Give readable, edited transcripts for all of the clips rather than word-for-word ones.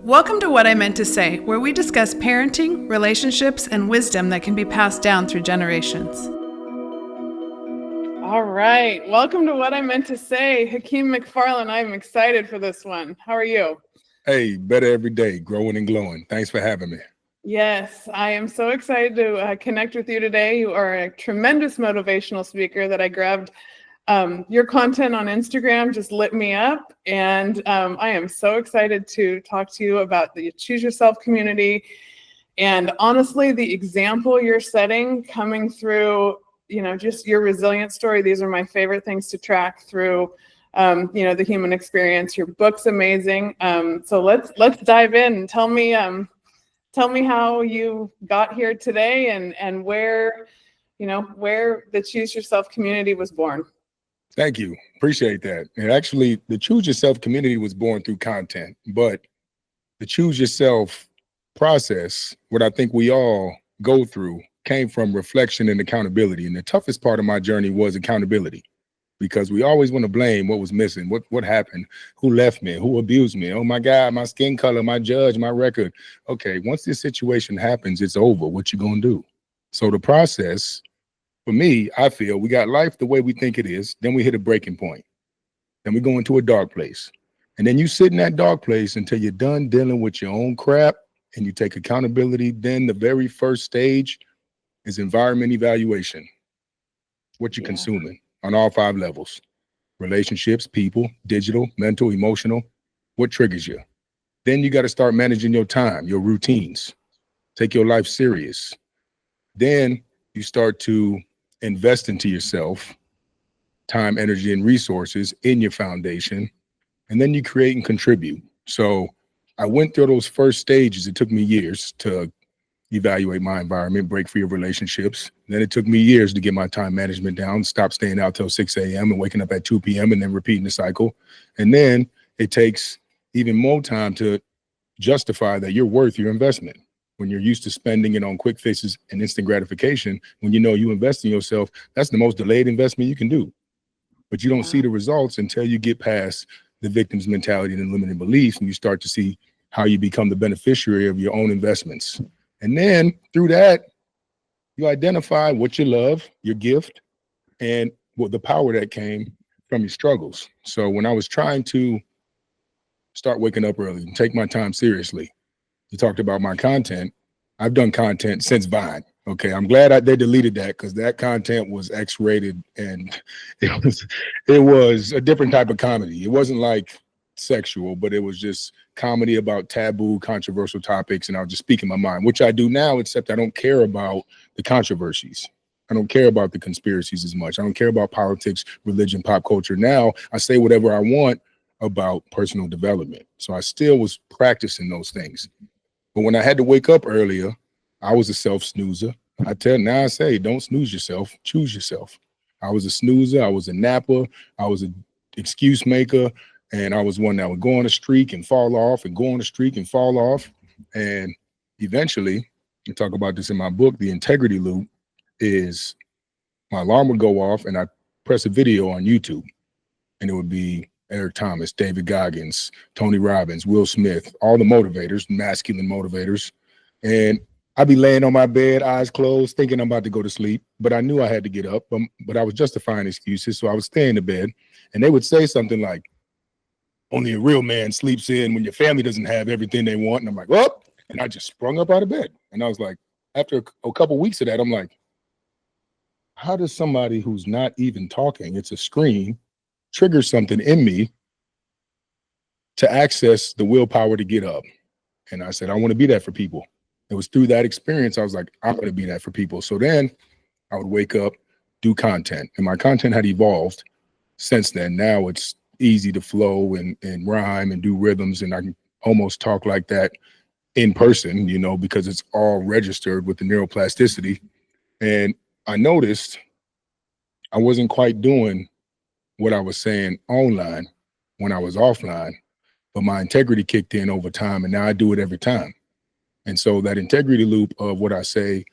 Welcome to What I Meant to Say, where we discuss parenting, relationships, and wisdom that can be passed down through generations. All right. Welcome to What I Meant to Say. Hakeem McFarlane, I'm excited for this one. How are you? Hey, better every day, growing and glowing. Thanks for having me. Yes, I am so excited to connect with you today. You are a tremendous motivational speaker that I grabbed. Your content on Instagram just lit me up, and I am so excited to talk to you about the Choose Yourself community. And honestly, the example you're setting coming through, just your resilient story. These are my favorite things to track through, the human experience. Your book's amazing. So let's dive in and tell me how you got here today and where the Choose Yourself community was born. Thank you. Appreciate that. And actually, the Choose Yourself community was born through content, but the Choose Yourself process, what I think we all go through, came from reflection and accountability. And the toughest part of my journey was accountability, because we always want to blame what was missing, what happened, who left me, who abused me. Oh my God, my skin color, my judge, my record. Okay, once this situation happens, it's over. What you gonna do? So the process, for me, I feel we got life the way we think it is. Then we hit a breaking point. Then we go into a dark place. And then you sit in that dark place until you're done dealing with your own crap and you take accountability. Then the very first stage is environment evaluation. What you're consuming on all 5 levels: relationships, people, digital, mental, emotional. What triggers you? Then you got to start managing your time, your routines. Take your life serious. Then you start to invest into yourself, time, energy, and resources in your foundation, and then you create and contribute. So I went through those first stages. It took me years to evaluate my environment, break free of relationships. Then it took me years to get my time management down, stop staying out till 6 a.m. and waking up at 2 p.m. and then repeating the cycle. And then it takes even more time to justify that you're worth your investment. When you're used to spending it on quick fixes and instant gratification, when you know you invest in yourself, that's the most delayed investment you can do. But you don't see the results until you get past the victim's mentality and limiting beliefs, and you start to see how you become the beneficiary of your own investments. And then through that, you identify what you love, your gift, and what the power that came from your struggles. So when I was trying to start waking up early and take my time seriously, you talked about my content. I've done content since Vine. Okay, I'm glad they deleted that, because that content was X-rated, and it was a different type of comedy. It wasn't like sexual, but it was just comedy about taboo, controversial topics, and I was just speaking my mind, which I do now, except I don't care about the controversies. I don't care about the conspiracies as much. I don't care about politics, religion, pop culture. Now I say whatever I want about personal development. So I still was practicing those things. But when I had to wake up earlier, I was a self-snoozer. I say, don't snooze yourself, choose yourself. I was a snoozer, I was a napper, I was an excuse maker, and I was one that would go on a streak and fall off and go on a streak and fall off. And eventually, I talk about this in my book, the integrity loop is my alarm would go off and I press a video on YouTube, and it would be Eric Thomas, David Goggins, Tony Robbins, Will Smith, all the motivators, masculine motivators. And I'd be laying on my bed, eyes closed, thinking I'm about to go to sleep, but I knew I had to get up, but I was justifying excuses. So I would stay in the bed, and they would say something like, only a real man sleeps in when your family doesn't have everything they want. And I'm like, oh, and I just sprung up out of bed. And I was like, after a couple weeks of that, I'm like, how does somebody who's not even talking, it's a screen, trigger something in me to access the willpower to get up? And I said, I want to be that for people. It was through that experience, I was like, I'm going to be that for people. So then I would wake up, do content, and my content had evolved since then. Now it's easy to flow and rhyme and do rhythms, and I can almost talk like that in person, because it's all registered with the neuroplasticity. And I noticed I wasn't quite doing what I was saying online when I was offline, but my integrity kicked in over time, and now I do it every time. And so that integrity loop of what I say,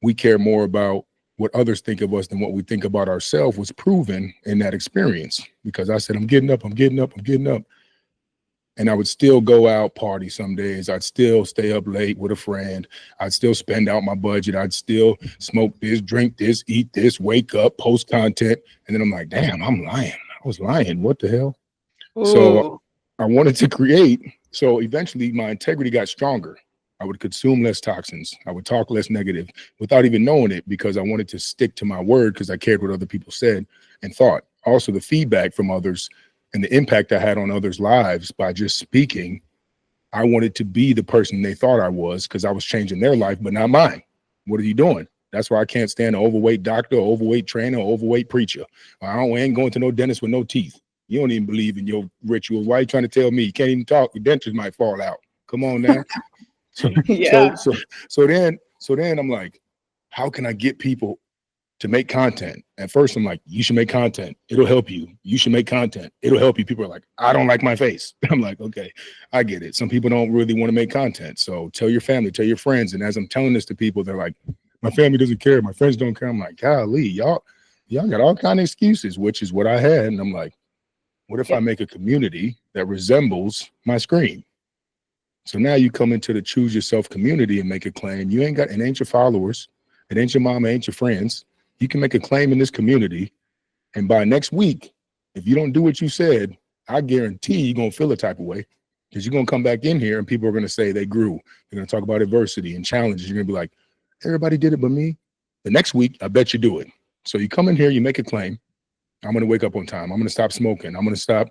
we care more about what others think of us than what we think about ourselves, was proven in that experience, because I said, I'm getting up, I'm getting up, I'm getting up. And I would still go out party some days. I'd still stay up late with a friend. I'd still spend out my budget. I'd still smoke this, drink this, eat this, wake up, post content. And then I'm like, damn, I'm lying. I was lying. What the hell? So Ooh. I wanted to create. So eventually my integrity got stronger. I would consume less toxins. I would talk less negative without even knowing it, because I wanted to stick to my word, because I cared what other people said and thought. Also, the feedback from others and the impact I had on others' lives by just speaking. I wanted to be the person they thought I was, because I was changing their life, but not mine. What are you doing? That's why I can't stand an overweight doctor, overweight trainer, overweight preacher. I ain't going to no dentist with no teeth. You don't even believe in your rituals. Why are you trying to tell me you can't even talk? Your dentures might fall out. Come on now. Yeah. So then I'm like, how can I get people to make content? At first, I'm like, you should make content. It'll help you. You should make content. It'll help you. People are like, I don't like my face. I'm like, okay, I get it. Some people don't really want to make content. So tell your family, tell your friends. And as I'm telling this to people, they're like, my family doesn't care. My friends don't care. I'm like, golly, y'all got all kind of excuses, which is what I had. And I'm like, what if I make a community that resembles my screen? So now you come into the Choose Yourself community and make a claim. You ain't got, it ain't your followers. It ain't your mama, ain't your friends. You can make a claim in this community. And by next week, if you don't do what you said, I guarantee you're going to feel a type of way, because you're going to come back in here and people are going to say they grew. They're going to talk about adversity and challenges. You're going to be like, everybody did it but me. The next week, I bet you do it. So you come in here, you make a claim. I'm going to wake up on time. I'm going to stop smoking. I'm going to stop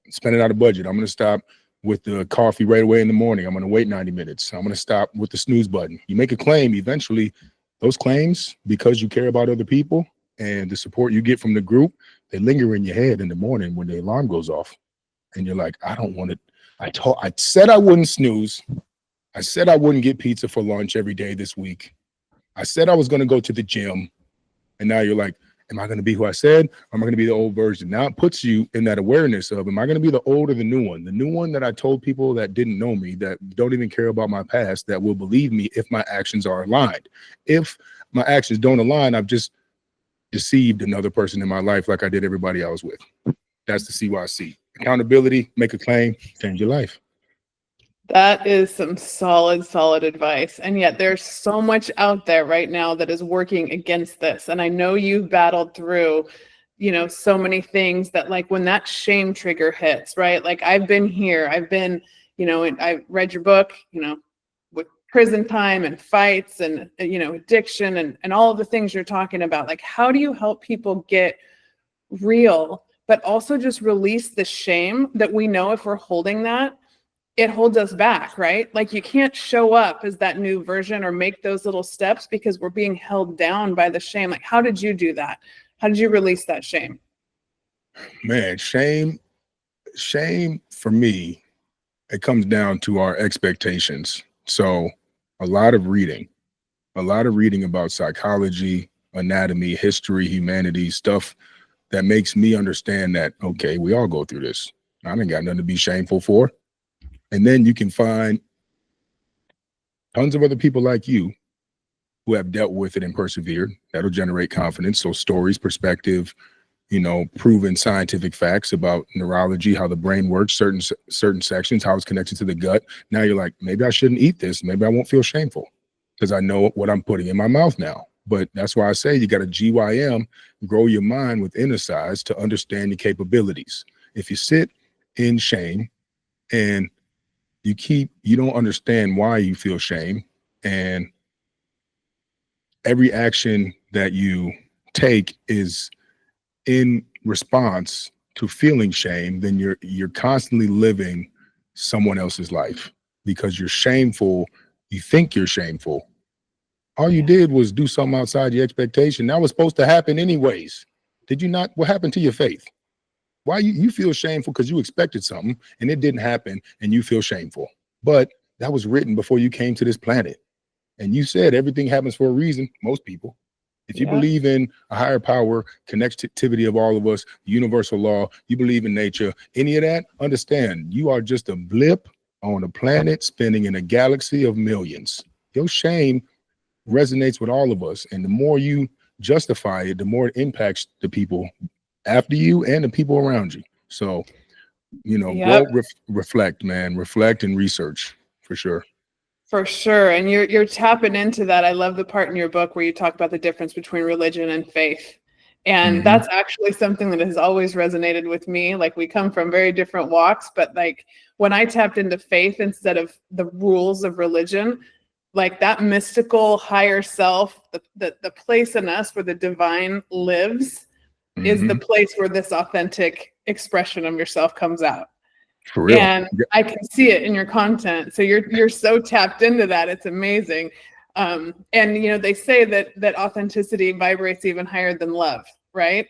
spending out of budget. I'm going to stop with the coffee right away in the morning. I'm going to wait 90 minutes. I'm going to stop with the snooze button. You make a claim, eventually those claims, because you care about other people and the support you get from the group, they linger in your head in the morning when the alarm goes off. And you're like, I don't want it. I said I wouldn't snooze. I said I wouldn't get pizza for lunch every day this week. I said I was going to go to the gym. And now you're like, am I going to be who I said? Or am I going to be the old version? Now it puts you in that awareness of, am I going to be the old or the new one? The new one that I told people that didn't know me, that don't even care about my past, that will believe me if my actions are aligned. If my actions don't align, I've just deceived another person in my life like I did everybody I was with. That's the CYC. Accountability, make a claim, change your life. That is some solid advice. And yet there's so much out there right now that is working against this. And I know you've battled through, so many things that, like, when that shame trigger hits, right? Like, I've been here, I've been, and I read your book, with prison time and fights and, addiction and all of the things you're talking about. Like, how do you help people get real, but also just release the shame that we know if we're holding that, it holds us back, right? Like, you can't show up as that new version or make those little steps because we're being held down by the shame. Like, how did you do that? How did you release that shame? Man, shame for me, it comes down to our expectations. So a lot of reading about psychology, anatomy, history, humanity, stuff that makes me understand that, okay, we all go through this. I ain't got nothing to be shameful for. And then you can find tons of other people like you who have dealt with it and persevered. That'll generate confidence. So stories, perspective, proven scientific facts about neurology, how the brain works, certain sections, how it's connected to the gut. Now you're like, maybe I shouldn't eat this. Maybe I won't feel shameful because I know what I'm putting in my mouth now. But that's why I say you got to GYM, grow your mind with inner size to understand your capabilities. If you sit in shame and you don't understand why you feel shame, and every action that you take is in response to feeling shame, then you're constantly living someone else's life because you're shameful. You think you're shameful. All you did was do something outside your expectation. That was supposed to happen anyways. Did you not? What happened to your faith? Why you feel shameful because you expected something and it didn't happen and you feel shameful. But that was written before you came to this planet. And you said everything happens for a reason, most people. If you believe in a higher power, connectivity of all of us, universal law, you believe in nature, any of that, understand you are just a blip on a planet spinning in a galaxy of millions. Your shame resonates with all of us. And the more you justify it, the more it impacts the people after you and the people around you. So Yep. Go reflect, man, reflect and research for sure. For sure. And you're tapping into that. I love the part in your book where you talk about the difference between religion and faith. And that's actually something that has always resonated with me. Like, we come from very different walks, but like when I tapped into faith instead of the rules of religion, like that mystical higher self, the place in us where the divine lives is the place where this authentic expression of yourself comes out. For real. And I can see it in your content. So you're so tapped into that. It's amazing. And they say that authenticity vibrates even higher than love, right?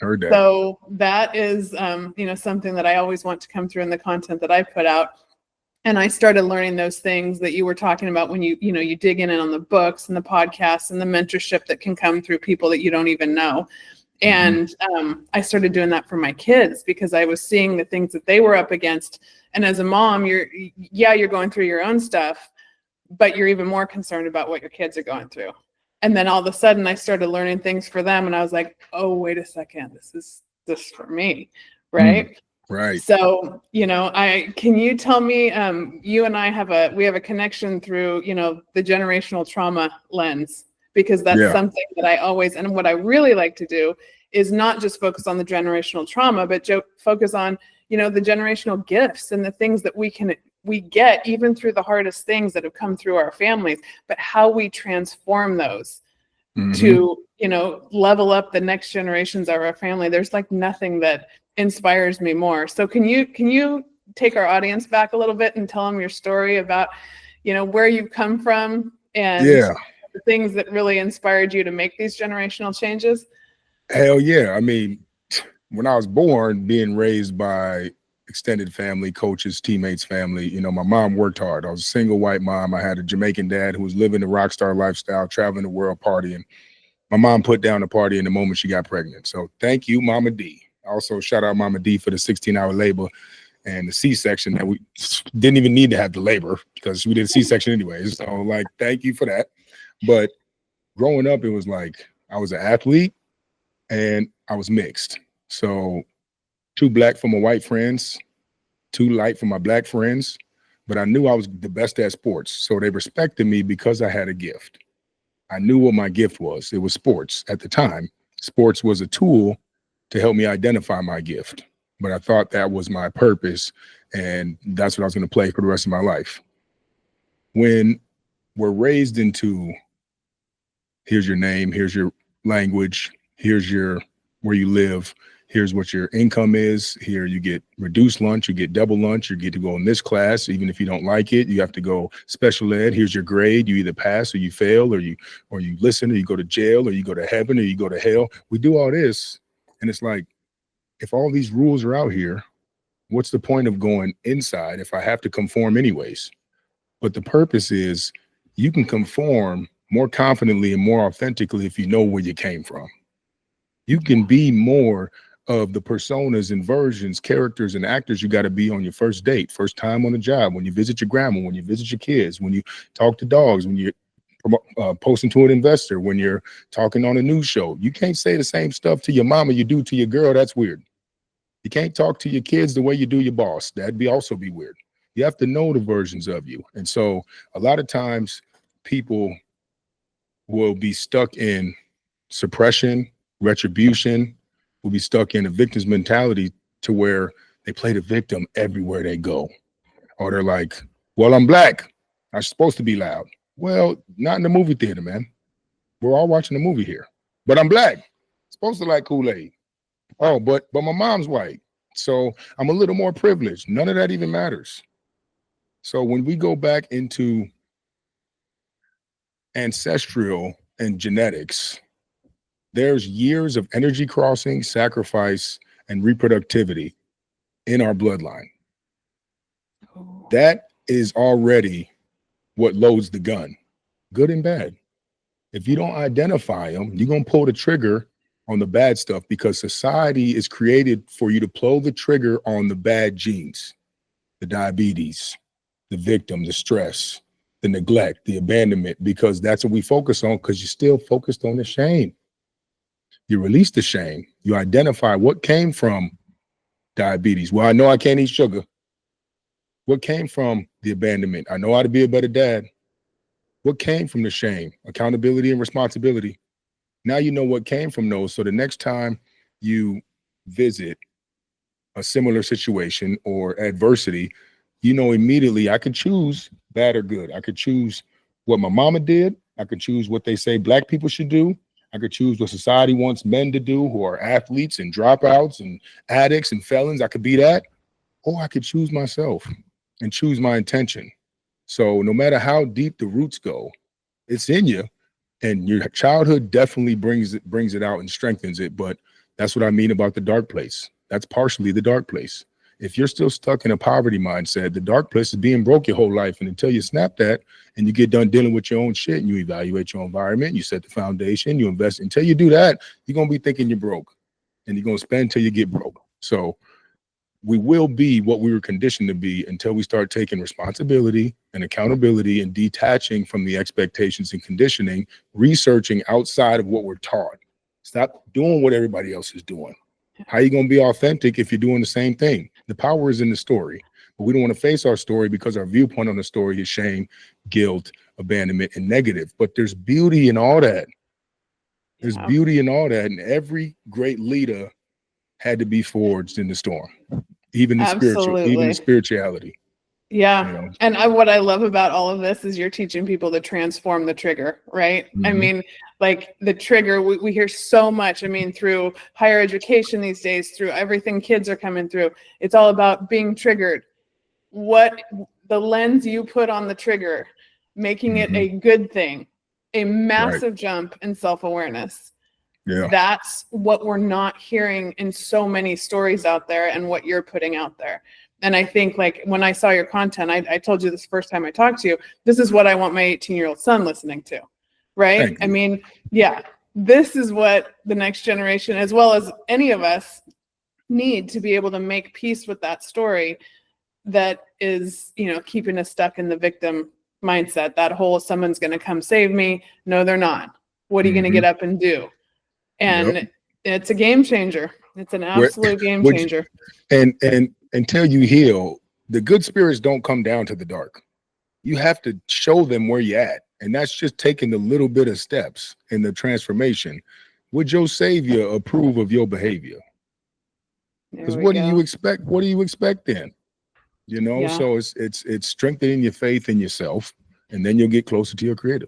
Heard that. So that is something that I always want to come through in the content that I put out. And I started learning those things that you were talking about when you dig in on the books and the podcasts and the mentorship that can come through people that you don't even know. And I started doing that for my kids because I was seeing the things that they were up against. And as a mom, you're going through your own stuff, but you're even more concerned about what your kids are going through. And then all of a sudden I started learning things for them. And I was like, oh, wait a second, this is for me. Right. Right. So, can you tell me, you and I have a connection through, the generational trauma lens, because that's something that I always, and what I really like to do is not just focus on the generational trauma, but focus on, the generational gifts and the things that we get even through the hardest things that have come through our families, but how we transform those to, level up the next generations of our family. There's like nothing that inspires me more. So can you take our audience back a little bit and tell them your story about, where you've come from and the things that really inspired you to make these generational changes? Hell yeah. I mean, when I was born, being raised by extended family, coaches, teammates, family, my mom worked hard. I was a single white mom. I had a Jamaican dad who was living the rock star lifestyle, traveling the world, partying. My mom put down the party in the moment she got pregnant. So thank you, Mama D. Also, shout out Mama D for the 16-hour labor and the C-section that we didn't even need to have the labor because we did a C-section anyways. So, thank you for that. But growing up, it was like I was an athlete and I was mixed. So 2 black from my white friends, 2 light from my black friends, but I knew I was the best at sports. So they respected me because I had a gift. I knew what my gift was. It was sports at the time. Sports was a tool to help me identify my gift. But I thought that was my purpose, and that's what I was going to play for the rest of my life. When we're raised into, here's your name, here's your language, here's where you live, here's what your income is, here you get reduced lunch, you get double lunch, you get to go in this class, even if you don't like it, you have to go special ed, here's your grade, you either pass or you fail, or you listen, or you go to jail, or you go to heaven, or you go to hell. We do all this, and it's like, if all these rules are out here, what's the point of going inside if I have to conform anyways? But the purpose is you can conform more confidently and more authentically if you know where you came from. You can be more of the personas and versions, characters and actors you got to be on your first date, first time on the job, when you visit your grandma, when you visit your kids, when you talk to dogs, when you're posting to an investor, when you're talking on a news show. You can't say the same stuff to your mama you do to your girl. That's weird. You can't talk to your kids the way you do your boss. That'd also be weird. You have to know the versions of you. And so a lot of times people will be stuck in suppression, retribution, will be stuck in a victim's mentality to where they play the victim everywhere they go. Or they're like, well, I'm black, I'm supposed to be loud. Well, not in the movie theater, man. We're all watching a movie here. But I'm black, supposed to like Kool-Aid. Oh, but my mom's white, so I'm a little more privileged. None of that even matters. So when we go back into ancestral and genetics, there's years of energy crossing, sacrifice, and reproductivity in our bloodline. That is already what loads the gun, good and bad. If you don't identify them, you're going to pull the trigger on the bad stuff, because society is created for you to pull the trigger on the bad genes, the diabetes, the victim, the stress, the neglect, the abandonment, because that's what we focus on, because you're still focused on the shame. You release the shame. You identify what came from Diabetes. Well, I know I can't eat sugar. What came from the abandonment? I know how to be a better dad. What came from the shame? Accountability and responsibility. Now you know what came from those. So the next time you visit a similar situation or adversity, you know immediately I could choose bad or good. I could choose what my mama did. I could choose what they say Black people should do. I could choose what society wants men to do who are athletes and dropouts and addicts and felons. I could be that. Or I could choose myself and choose my intention. So no matter how deep the roots go, it's in you. And your childhood definitely brings it out and strengthens it. But that's what I mean about the dark place. That's partially the dark place. If you're still stuck in a poverty mindset, the dark place is being broke your whole life. And until you snap that and you get done dealing with your own shit and you evaluate your environment, you set the foundation, you invest. Until you do that, you're going to be thinking you're broke and you're going to spend until you get broke. So we will be what we were conditioned to be until we start taking responsibility and accountability and detaching from the expectations and conditioning, researching outside of what we're taught. Stop doing what everybody else is doing. How are you going to be authentic if you're doing the same thing? The power is in the story, but we don't want to face our story because our viewpoint on the story is shame, guilt, abandonment, and negative. But there's beauty in all that. There's beauty in all that. And every great leader had to be forged in the storm, even the spirituality. Yeah. You know? And what I love about all of this is you're teaching people to transform the trigger, right? Mm-hmm. I mean, like the trigger, we hear so much, I mean, through higher education these days, through everything kids are coming through, it's all about being triggered. What the lens you put on the trigger, making it a good thing, a massive jump in self-awareness. Yeah. That's what we're not hearing in so many stories out there and what you're putting out there. And I think like when I saw your content, I told you this first time I talked to you, this is what I want my 18-year-old son listening to, right? I mean, yeah, this is what the next generation, as well as any of us, need to be able to make peace with that story that is, you know, keeping us stuck in the victim mindset, that whole someone's going to come save me. No, they're not. What are you going to get up and do? And it's a game changer. It's an absolute game changer. And until you heal, the good spirits don't come down to the dark. You have to show them where you're at. And that's just taking a little bit of steps in the transformation. Would your savior approve of your behavior? Because what do you expect? What do you expect then? You know, so it's strengthening your faith in yourself, and then you'll get closer to your creator.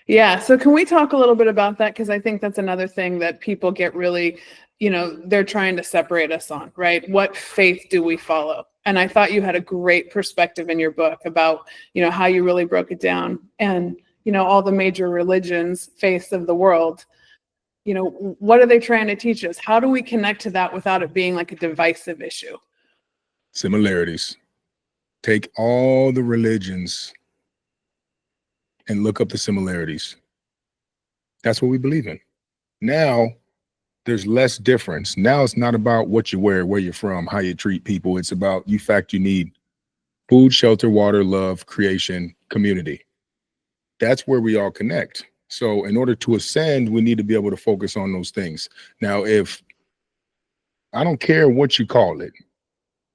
Yeah. So can we talk a little bit about that? Because I think that's another thing that people get really, you know, they're trying to separate us on, right? What faith do we follow? And I thought you had a great perspective in your book about, you know, how you really broke it down and, you know, all the major religions, faiths of the world, you know, what are they trying to teach us? How do we connect to that without it being like a divisive issue? Similarities. Take all the religions and look up the similarities. That's what we believe in. Now, there's less difference. Now it's not about what you wear, where you're from, how you treat people. It's about you need food, shelter, water, love, creation, community. That's where we all connect. So in order to ascend, we need to be able to focus on those things. Now, if I don't care what you call it,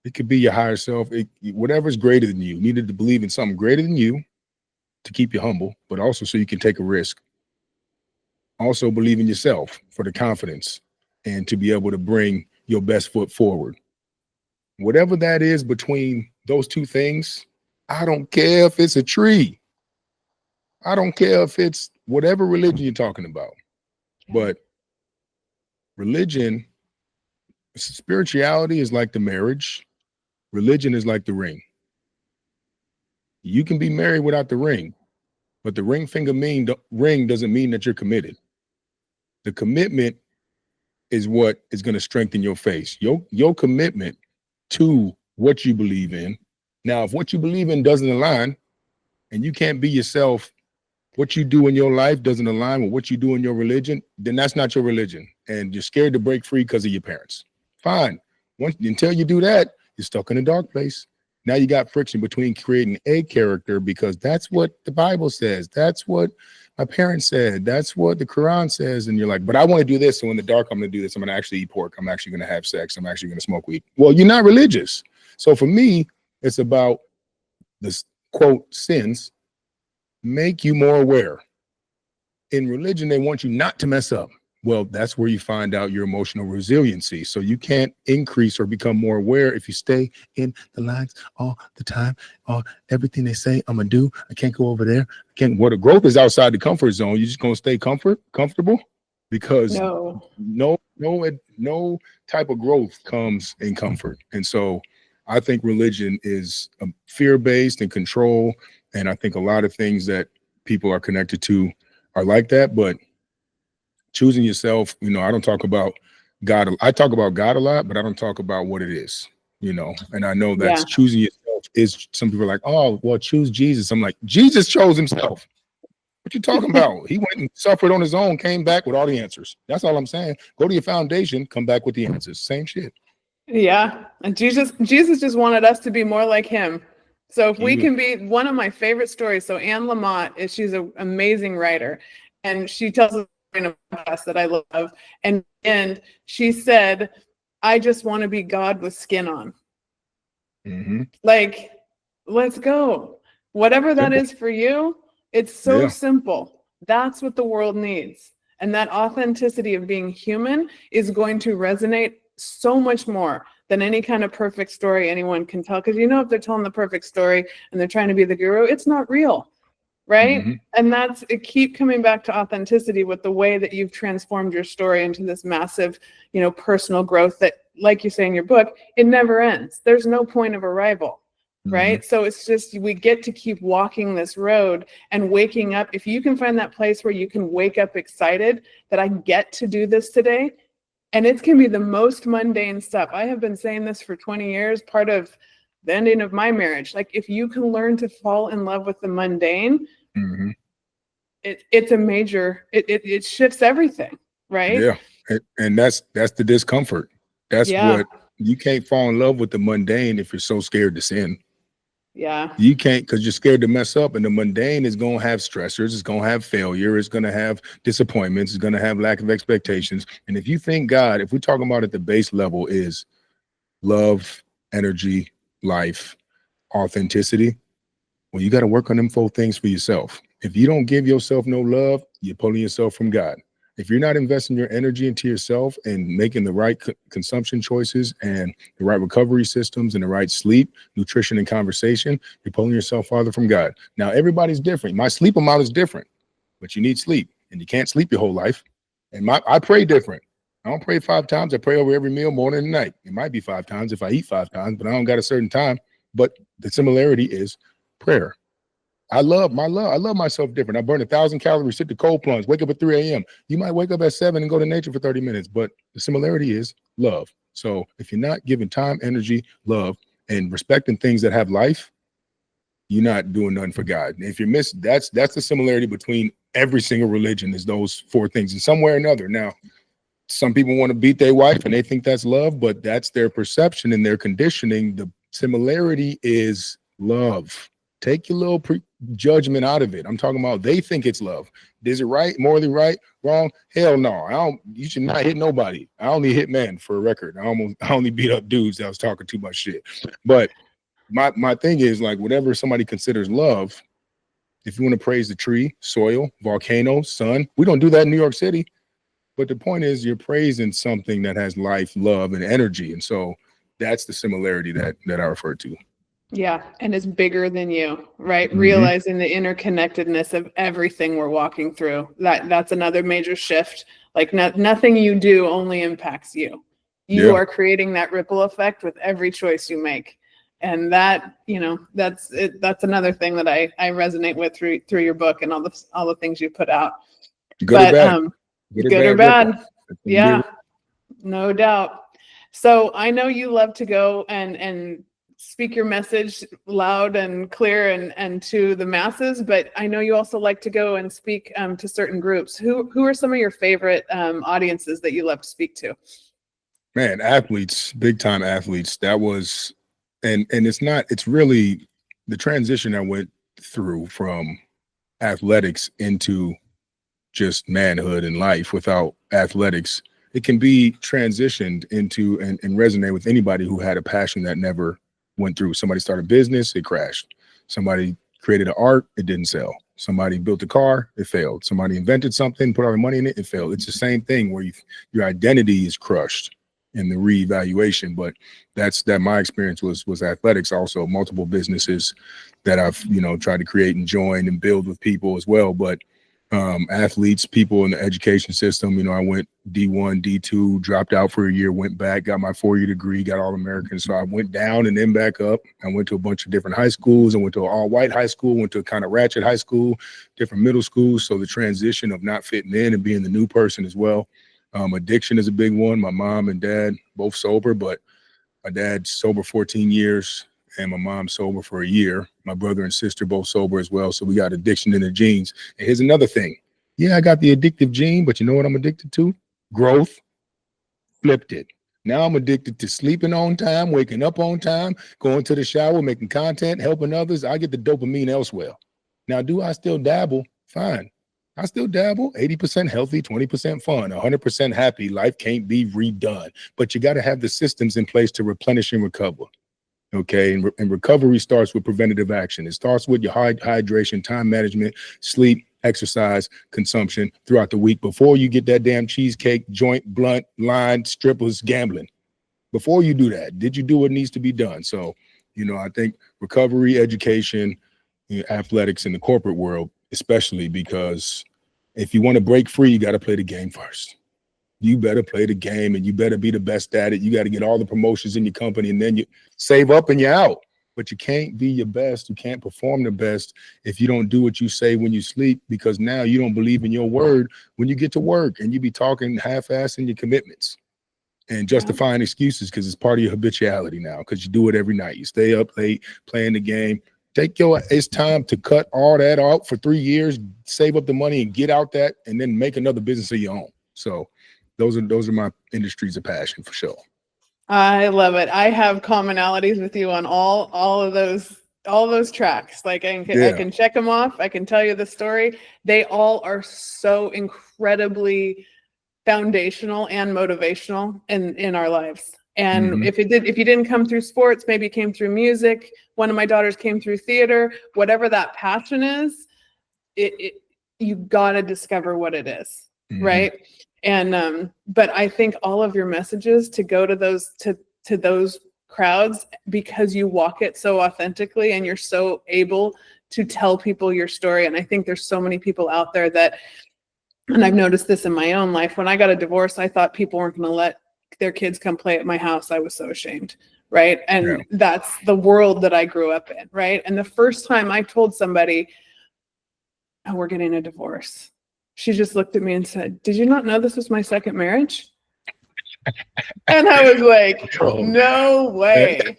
it could be your higher self, whatever's greater than you. You needed to believe in something greater than you to keep you humble, but also so you can take a risk. Also believe in yourself for the confidence and to be able to bring your best foot forward. Whatever that is between those two things, I don't care if it's a tree. I don't care if it's whatever religion you're talking about. But religion, spirituality is like the marriage. Religion is like the ring. You can be married without the ring, but the ring doesn't mean that you're committed. The commitment is what is going to strengthen your faith. Your commitment to what you believe in. Now, if what you believe in doesn't align and you can't be yourself, what you do in your life doesn't align with what you do in your religion, then that's not your religion. And you're scared to break free because of your parents. Fine. Until you do that, you're stuck in a dark place. Now you got friction between creating a character because that's what the Bible says. That's what my parents said, that's what the Quran says. And you're like, but I want to do this. So in the dark, I'm going to do this. I'm going to actually eat pork. I'm actually going to have sex. I'm actually going to smoke weed. Well, you're not religious. So for me, it's about this quote, sins make you more aware. In religion, they want you not to mess up. Well, that's where you find out your emotional resiliency. So you can't increase or become more aware if you stay in the lines all the time. Everything they say, I'm gonna do. I can't go over there. I can't. What, the growth is outside the comfort zone. You're just gonna stay comfortable, because no type of growth comes in comfort. And so I think religion is fear-based and control. And I think a lot of things that people are connected to are like that. But choosing yourself, I don't talk about God. I talk about God a lot, but I don't talk about what it is, and I know that's choosing yourself is, some people are like, oh, well, choose Jesus. I'm like, Jesus chose himself. What you talking about? He went and suffered on his own, came back with all the answers. That's all I'm saying. Go to your foundation, come back with the answers. Same shit. Yeah. And Jesus just wanted us to be more like him. So if we can be, one of my favorite stories. So Anne Lamott, she's an amazing writer, and she tells us in a podcast that I love. And she said, I just want to be God with skin on. Mm-hmm. Like, let's go. Whatever that is for you, it's so simple. That's what the world needs. And that authenticity of being human is going to resonate so much more than any kind of perfect story anyone can tell. Because if they're telling the perfect story and they're trying to be the guru, it's not real. Right. Mm-hmm. And keep coming back to authenticity with the way that you've transformed your story into this massive, personal growth that, like you say in your book, it never ends. There's no point of arrival. Mm-hmm. Right. So it's just, we get to keep walking this road and waking up. If you can find that place where you can wake up excited that I get to do this today, and it can be the most mundane stuff. I have been saying this for 20 years, part of the ending of my marriage. Like, if you can learn to fall in love with the mundane, mm-hmm. it's a major, it shifts everything, right? Yeah. And that's the discomfort. That's what, you can't fall in love with the mundane if you're so scared to sin. Yeah. You can't, because you're scared to mess up, and the mundane is going to have stressors. It's going to have failure. It's going to have disappointments. It's going to have lack of expectations. And if you think God, if we're talking about at the base level, is love, energy, life, authenticity, well, you got to work on them 4 things for yourself. If you don't give yourself no love, you're pulling yourself from God. If you're not investing your energy into yourself and making the right consumption choices and the right recovery systems and the right sleep, nutrition, and conversation, you're pulling yourself farther from God. Now, everybody's different. My sleep amount is different, but you need sleep, and you can't sleep your whole life. And I pray different. I don't pray 5 times. I pray over every meal, morning and night. It might be 5 times if I eat 5 times, but I don't got a certain time. But the similarity is prayer. I love myself different. I burn 1,000 calories, sit the cold plunge, wake up at 3 a.m. You might wake up at 7 and go to nature for 30 minutes, but the similarity is love. So if you're not giving time, energy, love, and respecting things that have life, you're not doing nothing for God. And if you're that's the similarity between every single religion, is those 4 things in some way or another. Now, some people want to beat their wife and they think that's love, but that's their perception and their conditioning. The similarity is love. Take your little judgment out of it. I'm talking about, they think it's love. Is it right? Morally right? Wrong? Hell no. You should not hit nobody. I only hit men, for a record. I only beat up dudes that was talking too much shit. But my thing is, like, whatever somebody considers love, if you want to praise the tree, soil, volcano, sun, we don't do that in New York City. But the point is, you're praising something that has life, love, and energy. And so that's the similarity that I refer to. Yeah. And it's bigger than you, right? Mm-hmm. Realizing the interconnectedness of everything we're walking through. That's another major shift. Like, nothing you do only impacts you. You are creating that ripple effect with every choice you make. And that, that's it. That's another thing that I resonate with through your book and all the things you put out. Good or bad. Yeah, no doubt. So I know you love to go and speak your message loud and clear and to the masses, but I know you also like to go and speak to certain groups. Who are some of your favorite audiences that you love to speak to? Man, athletes, big time athletes. That was, and it's really the transition I went through from athletics into just manhood and life without athletics, it can be transitioned into and resonate with anybody who had a passion that never went through. Somebody started a business, it crashed. Somebody created an art, it didn't sell. Somebody built a car, it failed. Somebody invented something, put all the money in it, it failed. It's the same thing where your identity is crushed in the reevaluation. But that's my experience was athletics. Also multiple businesses that I've tried to create and join and build with people as well. But athletes, people in the education system, I went D1, D2, dropped out for a year, went back, got my 4-year degree, got All-American. So I went down and then back up. I went to a bunch of different high schools. I went to an all-white high school, went to a kind of ratchet high school, different middle schools. So the transition of not fitting in and being the new person as well. Addiction is a big one. My mom and dad both sober, but my dad's sober 14 years and my mom's sober for a year. My brother and sister both sober as well. So we got addiction in the genes. And here's another thing. Yeah, I got the addictive gene, but you know what I'm addicted to? Growth. Flipped it. Now I'm addicted to sleeping on time, waking up on time, going to the shower, making content, helping others. I get the dopamine elsewhere. Now, do I still dabble? Fine. I still dabble. 80% healthy, 20% fun, 100% happy. Life can't be redone, but you got to have the systems in place to replenish and recover. Okay. And recovery starts with preventative action. It starts with your hydration, time management, sleep, exercise, consumption throughout the week before you get that damn cheesecake, joint, blunt, line, strippers, gambling. Before you do that, did you do what needs to be done? So, I think recovery, education, athletics in the corporate world, especially because if you want to break free, you got to play the game first. You better play the game and you better be the best at it. You got to get all the promotions in your company and then you save up and you're out. But you can't be your best. You can't perform the best if you don't do what you say when you sleep, because now you don't believe in your word when you get to work and you be talking half-assing your commitments and justifying excuses because it's part of your habituality now because you do it every night. You stay up late playing the game. It's time to cut all that out for 3 years, save up the money and get out that and then make another business of your own. So those are my industries of passion for sure. I love it. I have commonalities with you on all of those tracks. Like I can check them off. I can tell you the story. They all are so incredibly foundational and motivational in our lives. And if you didn't come through sports, maybe you came through music. One of my daughters came through theater. Whatever that passion is, you gotta discover what it is, right? And but I think all of your messages to go to those crowds because you walk it so authentically and you're so able to tell people your story. And I think there's so many people out there that, and I've noticed this in my own life. When I got a divorce, I thought people weren't going to let their kids come play at my house. I was so ashamed, right? And that's the world that I grew up in, right? And the first time I told somebody, oh, we're getting a divorce, she just looked at me and said, did you not know this was my second marriage? And I was like, no way.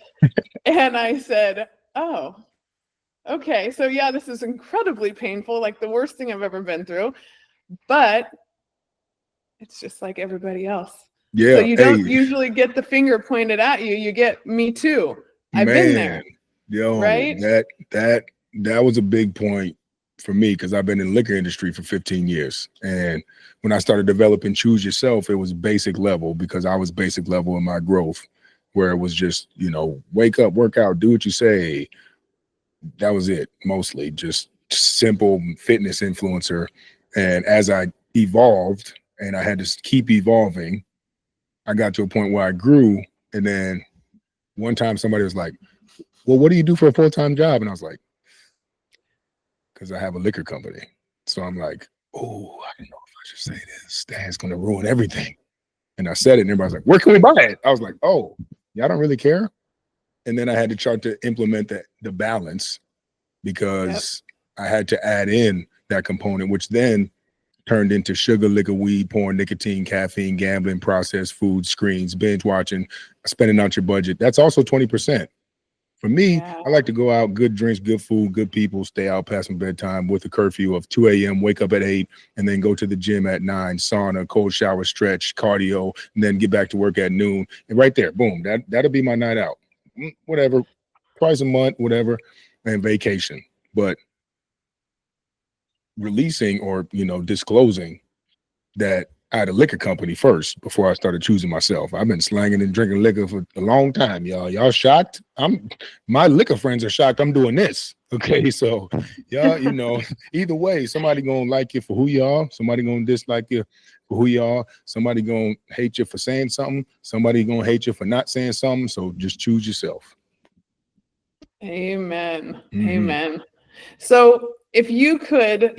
And I said, oh, okay. So yeah, this is incredibly painful, like the worst thing I've ever been through, but it's just like everybody else. Yeah. So you don't usually get the finger pointed at you. You get me too. I've been there. Yo, right? That was a big point for me because I've been in the liquor industry for 15 years. And when I started developing Choose Yourself, it was basic level because I was basic level in my growth where it was just, wake up, work out, do what you say. That was it, mostly just simple fitness influencer. And as I evolved and I had to keep evolving, I got to a point where I grew. And then one time somebody was like, well, what do you do for a full-time job? And I was like, because I have a liquor company. So I'm like, oh, I don't know if I should say this. That's going to ruin everything. And I said it and everybody's like, where can we buy it? I was like, oh, y'all don't really care? And then I had to try to implement the balance because I had to add in that component, which then turned into sugar, liquor, weed, porn, nicotine, caffeine, gambling, processed food, screens, binge watching, spending out your budget. That's also 20%. For me, I like to go out, good drinks, good food, good people, stay out past my bedtime with a curfew of 2 a.m., wake up at 8, and then go to the gym at 9, sauna, cold shower, stretch, cardio, and then get back to work at noon. And right there, boom, that'll be my night out. Whatever, twice a month, whatever, and vacation. But releasing or, disclosing that I had a liquor company first before I started choosing myself. I've been slanging and drinking liquor for a long time, y'all. Y'all shocked? My liquor friends are shocked I'm doing this. Okay, so y'all, either way, somebody gonna like you for who you are, somebody gonna dislike you for who you are, somebody gonna hate you for saying something, somebody gonna hate you for not saying something. So just choose yourself. Amen. Mm-hmm. Amen. So if you could,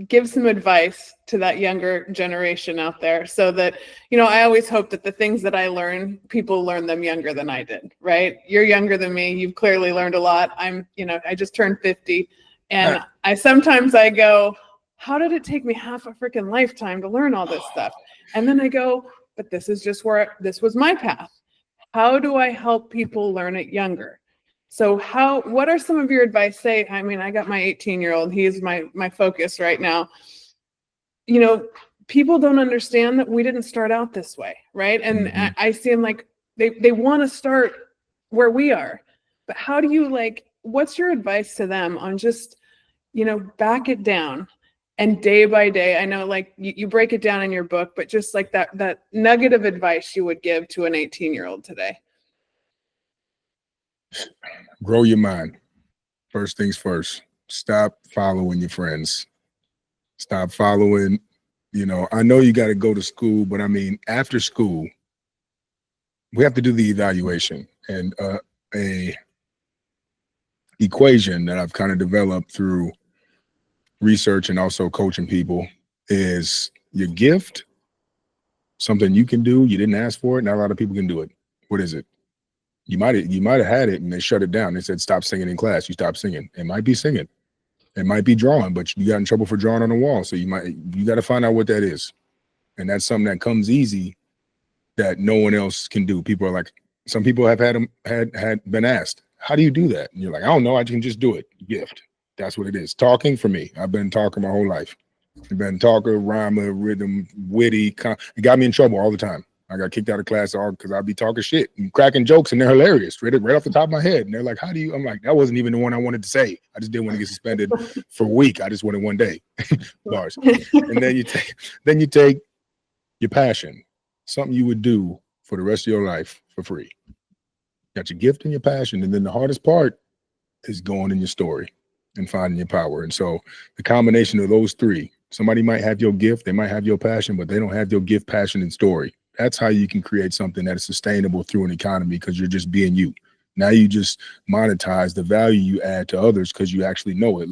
give some advice to that younger generation out there so that, I always hope that the things that I learn, people learn them younger than I did, right? You're younger than me. You've clearly learned a lot. I just turned 50 and I go, how did it take me half a freaking lifetime to learn all this stuff? And then I go, but this is just this was my path. How do I help people learn it younger? So what are some of your advice? I got my 18-year-old, he is my focus right now. People don't understand that we didn't start out this way, right? And I see them like they want to start where we are, but how do you what's your advice to them on just, back it down and day by day? I know you break it down in your book, but just that nugget of advice you would give to an 18-year-old today. Grow your mind. First things first. Stop following your friends. Stop following, I know you got to go to school, but after school, we have to do the evaluation. And a equation that I've kind of developed through research and also coaching people is your gift, something you can do, you didn't ask for it, not a lot of people can do it. What is it? You might have had it and they shut it down. They said, stop singing in class. You stop singing. It might be singing. It might be drawing, but you got in trouble for drawing on the wall. So you got to find out what that is. And that's something that comes easy that no one else can do. People are like, some people have had been asked, how do you do that? And you're like, I don't know. I can just do it. Gift. That's what it is. Talking for me. I've been talking my whole life. I've been talker, rhymer, rhythm, witty. It got me in trouble all the time. I got kicked out of class all because I'd be talking shit and cracking jokes and they're hilarious right off the top of my head. And they're like, how do you? I'm like, that wasn't even the one I wanted to say. I just didn't want to get suspended for a week. I just wanted one day. Bars. And then you take your passion, something you would do for the rest of your life for free. Got your gift and your passion. And then the hardest part is going in your story and finding your power. And so the combination of those three, somebody might have your gift, they might have your passion, but they don't have your gift, passion, and story. That's how you can create something that is sustainable through an economy because you're just being you. Now you just monetize the value you add to others because you actually know it.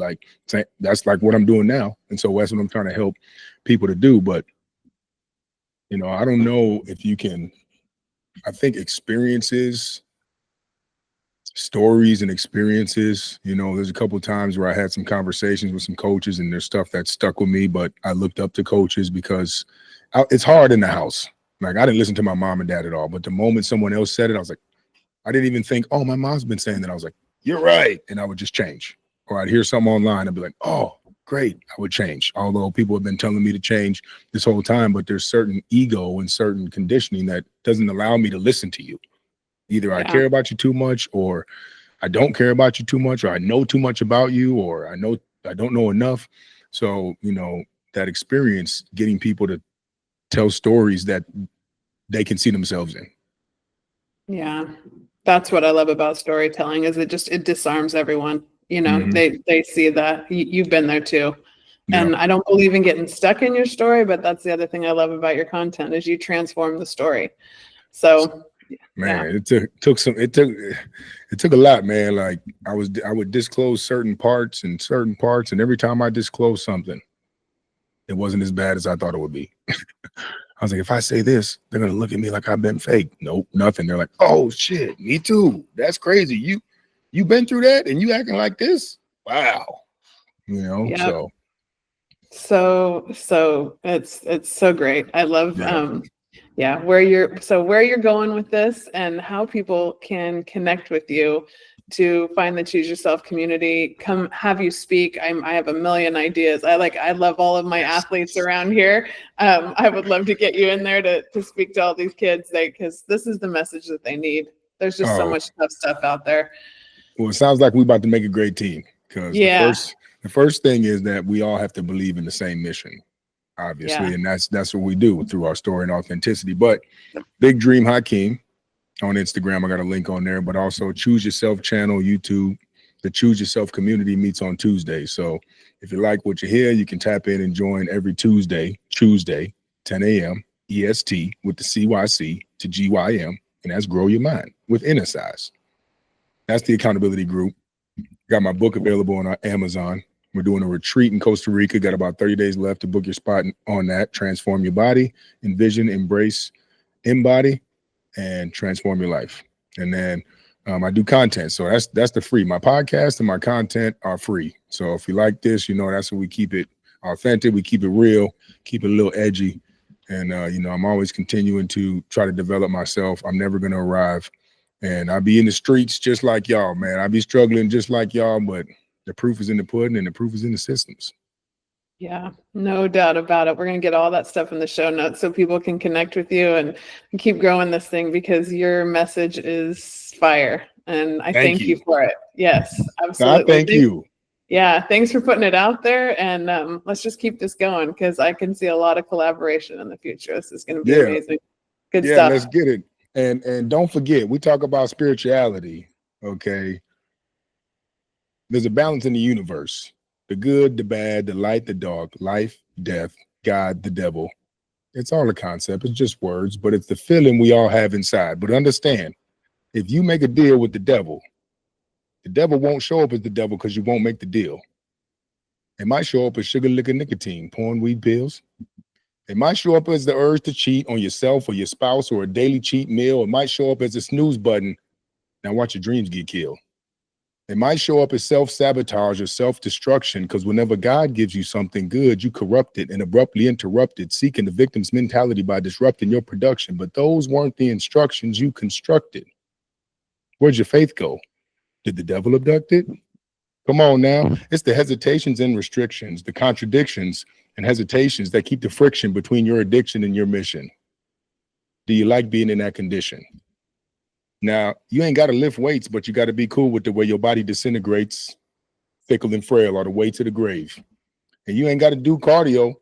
That's like what I'm doing now. And so that's what I'm trying to help people to do. But, I don't know if you can, I think experiences, stories and experiences, there's a couple of times where I had some conversations with some coaches and there's stuff that stuck with me, but I looked up to coaches because it's hard in the house. I didn't listen to my mom and dad at all, but the moment someone else said it, I was like, I didn't even think, oh, my mom's been saying that. I was like, you're right. And I would just change. Or I'd hear something online and be like, oh, great. I would change. Although people have been telling me to change this whole time, but there's certain ego and certain conditioning that doesn't allow me to listen to you. Either I care about you too much, or I don't care about you too much, or I know too much about you, or I don't know enough. So, that experience, getting people to tell stories that they can see themselves in. Yeah. That's what I love about storytelling is it disarms everyone. They see that you've been there too. Yeah. And I don't believe in getting stuck in your story, but that's the other thing I love about your content is you transform the story. So man, it took a lot, man. Like I would disclose certain parts, and every time I disclose something, it wasn't as bad as I thought it would be. I was like, if I say this, they're gonna look at me like I've been fake. Nope, nothing. They're like, oh shit, me too. That's crazy. You been through that and you acting like this? Wow. Yep. So it's so great. I love where you're going with this and how people can connect with you to find the Choose Yourself community, come have you speak. I have a million ideas. I love all of my athletes around here. I would love to get you in there to speak to all these kids because this is the message that they need. There's just so much tough stuff out there. Well, it sounds like we're about to make a great team because The first thing is that we all have to believe in the same mission, obviously, Yeah. and that's what we do through our story and authenticity. But Big Dream Hakeem on Instagram, I got a link on there, but also Choose Yourself channel, YouTube. The Choose Yourself community meets on Tuesday. So if you like what you hear, you can tap in and join every Tuesday, 10 a.m. EST with the CYC to GYM, and that's Grow Your Mind with Inner Size. That's the accountability group. Got my book available on Amazon. We're doing a retreat in Costa Rica. Got about 30 days left to book your spot on that. Transform your body, envision, embrace, embody, and transform your life. And then I do content. So that's the free. My podcast and my content are free. So if you like this, that's when we keep it authentic. We keep it real, keep it a little edgy. And, I'm always continuing to try to develop myself. I'm never going to arrive. And I'll be in the streets just like y'all, man. I'll be struggling just like y'all, but the proof is in the pudding and the proof is in the systems. Yeah, no doubt about it. We're going to get all that stuff in the show notes so people can connect with you and keep growing this thing, because your message is fire. And I thank you for it. Yes, absolutely. Thank you. Yeah, thanks for putting it out there. And let's just keep this going, because I can see a lot of collaboration in the future. This is going to be amazing. Good stuff. Let's get it. And don't forget, we talk about spirituality, okay? There's a balance in the universe. The good, the bad, the light, the dark, life, death, God, the devil. It's all a concept. It's just words, but it's the feeling we all have inside. But understand, if you make a deal with the devil won't show up as the devil because you won't make the deal. It might show up as sugar, liquor, nicotine, porn, weed, pills. It might show up as the urge to cheat on yourself or your spouse, or a daily cheat meal. It might show up as a snooze button. Now watch your dreams get killed. It might show up as self-sabotage or self-destruction, because whenever God gives you something good, you corrupt it and abruptly interrupt it, seeking the victim's mentality by disrupting your production. But those weren't the instructions you constructed. Where'd your faith go? Did the devil abduct it? Come on now. It's the hesitations and restrictions, the contradictions and hesitations that keep the friction between your addiction and your mission. Do you like being in that condition? Now, you ain't got to lift weights, but you got to be cool with the way your body disintegrates, fickle and frail, or the way to the grave. And you ain't got to do cardio,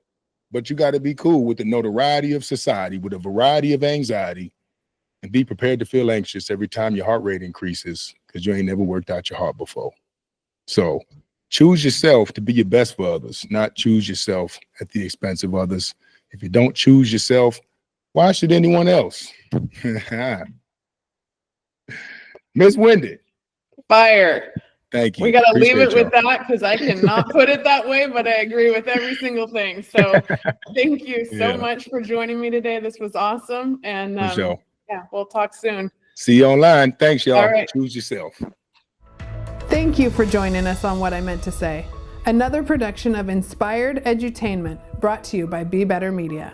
but you got to be cool with the notoriety of society, with a variety of anxiety, and be prepared to feel anxious every time your heart rate increases, because you ain't never worked out your heart before. So choose yourself to be your best for others, not choose yourself at the expense of others. If you don't choose yourself, why should anyone else? Miss Wendy. Fire. Thank you. We got to leave it with that, because I cannot put it that way, but I agree with every single thing. So thank you so much for joining me today. This was awesome. And we'll talk soon. See you online. Thanks, y'all. All right. Choose yourself. Thank you for joining us on What I Meant to Say, another production of Inspired Edutainment, brought to you by Be Better Media.